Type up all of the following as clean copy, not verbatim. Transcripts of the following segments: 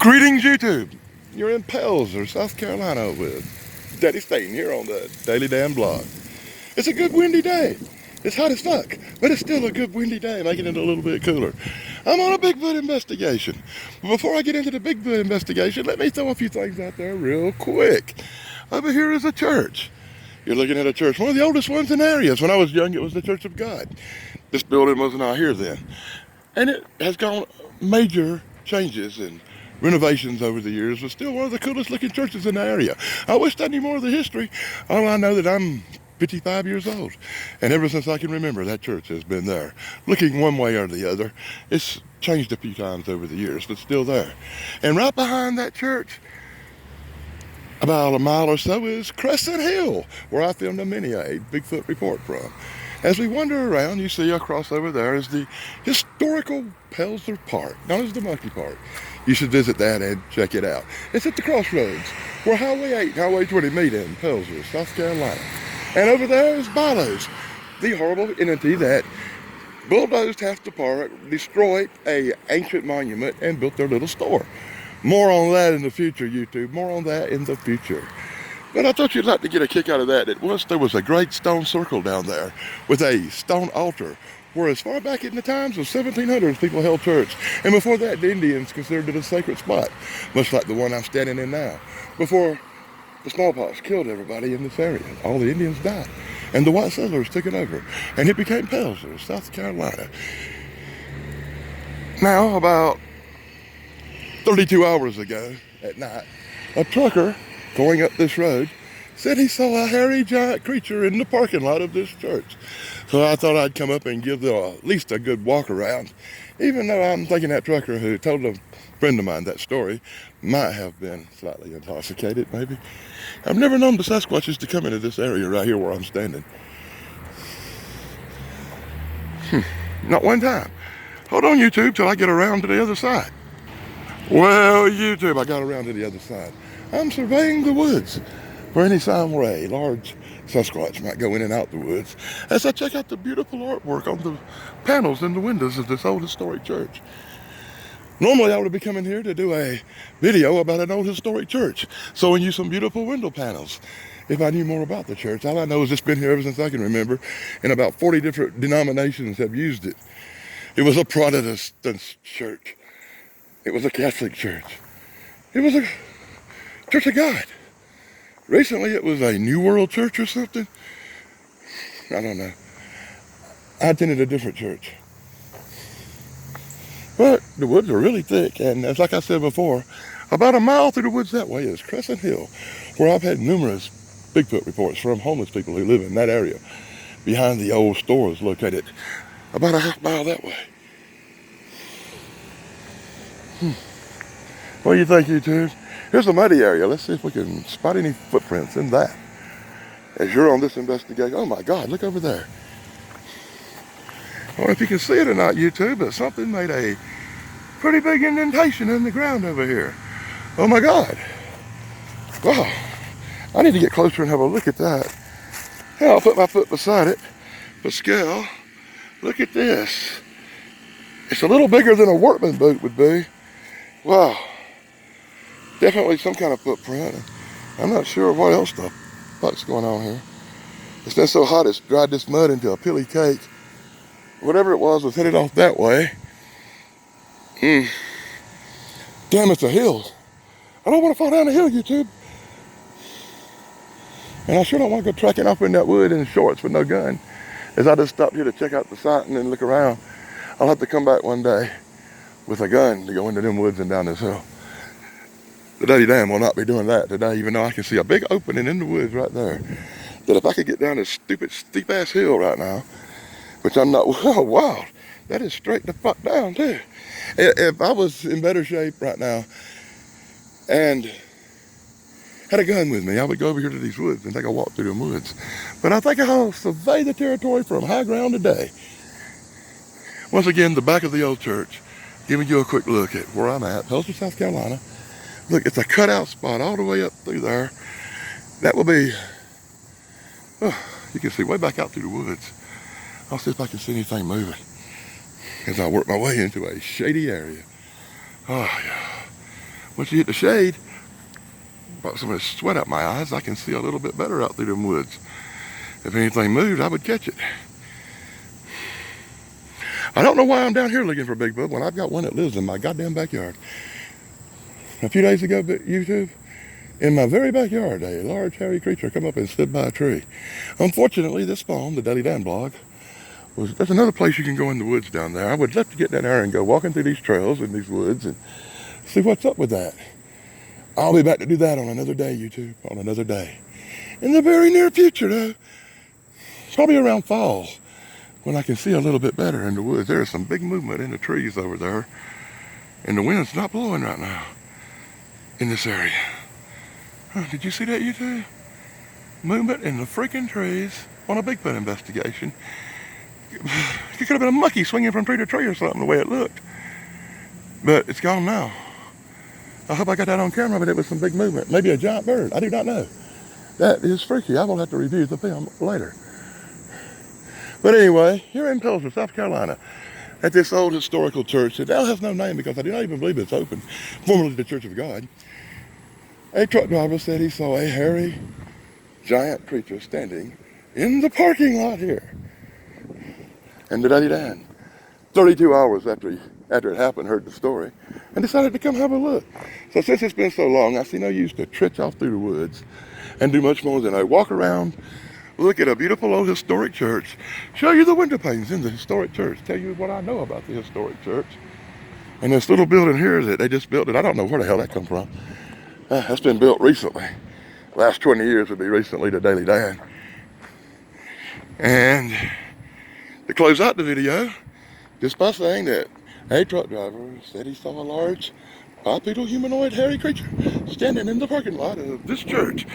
Greetings, YouTube. You're in Pelzer, South Carolina with Daddy Staten here on the Daily Damn Blog. It's a good windy day. It's hot as fuck, but it's still a good windy day, making it a little bit cooler. I'm on a Bigfoot investigation. But before I get into the Bigfoot investigation, let me throw a few things out there real quick. Over here is a church. You're looking at a church, one of the oldest ones in the area. When I was young, it was the Church of God. This building wasn't out here then. And it has gone major changes and renovations over the years, but still one of the coolest looking churches in the area. I wish I knew more of the history. All I know that I'm 55 years old, and ever since I can remember, that church has been there, looking one way or the other. It's changed a few times over the years, but still there. And right behind that church, about a mile or so, is Crescent Hill, where I filmed a mini a Bigfoot report from. As we wander around, you see across over there is the historical Pelzer Park, known as the Monkey Park. You should visit that and check it out. It's at the crossroads where Highway 8 and Highway 20 meet in Pelzer, South Carolina. And over there is Bilos, the horrible entity that bulldozed half the park, destroyed an ancient monument, and built their little store. More on that in the future, YouTube. More on that in the future. But I thought you'd like to get a kick out of that. There was a great stone circle down there with a stone altar where as far back in the times of 1700s, people held church. And before that, the Indians considered it a sacred spot, much like the one I'm standing in now. Before the smallpox killed everybody in this area, all the Indians died. And the white settlers took it over. And it became Pelzer, South Carolina. Now, about 32 hours ago at night, a trucker going up this road said he saw a hairy giant creature in the parking lot of this church. So I thought I'd come up and give them at least a good walk around, even though I'm thinking that trucker who told a friend of mine that story might have been slightly intoxicated, maybe. I've never known the Sasquatches to come into this area right here where I'm standing. Not one time. Hold on, YouTube, till I get around to the other side. Well, YouTube, I got around to the other side. I'm surveying the woods for any sign where a large Sasquatch might go in and out the woods as I check out the beautiful artwork on the panels in the windows of this old historic church. Normally I would be coming here to do a video about an old historic church, showing you some beautiful window panels. If I knew more about the church, all I know is it's been here ever since I can remember, and about 40 different denominations have used it. It was a Protestant church. It was a Catholic church. It was a Church of God. Recently it was a New World Church or something. I don't know. I attended a different church. But the woods are really thick, and as like I said before, about a mile through the woods that way is Crescent Hill, where I've had numerous Bigfoot reports from homeless people who live in that area. Behind the old store is located about a half mile that way. What do you think, YouTube? Here's a muddy area. Let's see if we can spot any footprints in that. As you're on this investigation, oh my God, look over there. I don't know if you can see it or not, YouTube, but something made a pretty big indentation in the ground over here. Oh my God. Wow. I need to get closer and have a look at that. Yeah, I'll put my foot beside it. But scale, look at this. It's a little bigger than a workman boot would be. Wow. Definitely some kind of footprint. I'm not sure what else the fuck's going on here. It's been so hot it's dried this mud into a pilly cake. Whatever it was headed off that way. Damn, it's a hill. I don't want to fall down the hill, YouTube. And I sure don't want to go trekking up in that wood in shorts with no gun. As I just stopped here to check out the site and then look around. I'll have to come back one day with a gun to go into them woods and down this hill. The Daddy Damn will not be doing that today, even though I can see a big opening in the woods right there. That if I could get down this stupid, steep-ass hill right now, which I'm not, oh wow, that is straight the fuck down too. If I was in better shape right now and had a gun with me, I would go over here to these woods and take a walk through the woods. But I think I'll survey the territory from high ground today. Once again, the back of the old church, giving you a quick look at where I'm at, Pelzer, South Carolina. Look, it's a cutout spot all the way up through there. That will be, you can see way back out through the woods. I'll see if I can see anything moving as I work my way into a shady area. Oh, yeah. once you hit the shade, brought some of the sweat out my eyes, I can see a little bit better out through them woods. If anything moved, I would catch it. I don't know why I'm down here looking for Bigfoot when I've got one that lives in my goddamn backyard. A few days ago, YouTube, in my very backyard, a large hairy creature come up and stood by a tree. Unfortunately, this spawn, the Daily Dan blog, there's another place you can go in the woods down there. I would love to get down there and go walking through these trails in these woods and see what's up with that. I'll be back to do that on another day, YouTube, on another day. In the very near future, though, probably around fall, when I can see a little bit better in the woods. There is some big movement in the trees over there, and the wind's not blowing right now in this area. Huh, did you see that, YouTube? Movement in the freaking trees on a Bigfoot investigation. It could have been a monkey swinging from tree to tree or something, the way it looked. But it's gone now. I hope I got that on camera, but it was some big movement. Maybe a giant bird. I do not know. That is freaky. I will have to review the film later. But anyway, here in Pelzer, South Carolina, at this old historical church that now has no name because I do not even believe it's open, formerly the Church of God, a truck driver said he saw a hairy, giant creature standing in the parking lot here. And the Daily Dan, 32 hours after it happened, heard the story and decided to come have a look. So since it's been so long, I see no use to trudge off through the woods and do much more than I walk around, look at a beautiful old historic church, show you the window panes in the historic church, tell you what I know about the historic church. And this little building here that they just built, and I don't know where the hell that come from. That's been built recently. Last 20 years would be recently to Daily Dan. And to close out the video, just by saying that a truck driver said he saw a large bipedal humanoid hairy creature standing in the parking lot of this church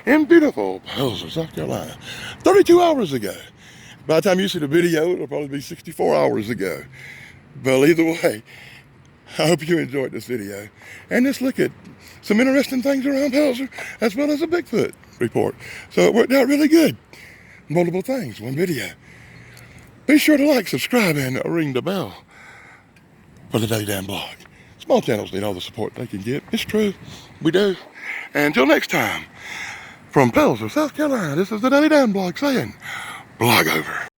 in beautiful Pelzer, South Carolina, 32 hours ago. By the time you see the video, it'll probably be 64 hours ago. But either way, I hope you enjoyed this video. And just look at some interesting things around Pelzer, as well as a Bigfoot report. So it worked out really good. Multiple things, one video. Be sure to like, subscribe, and ring the bell for the Daily Dan blog. Small channels need all the support they can get. It's true. We do. And until next time, from Pelzer, South Carolina, this is the Daily Dan blog saying, blog over.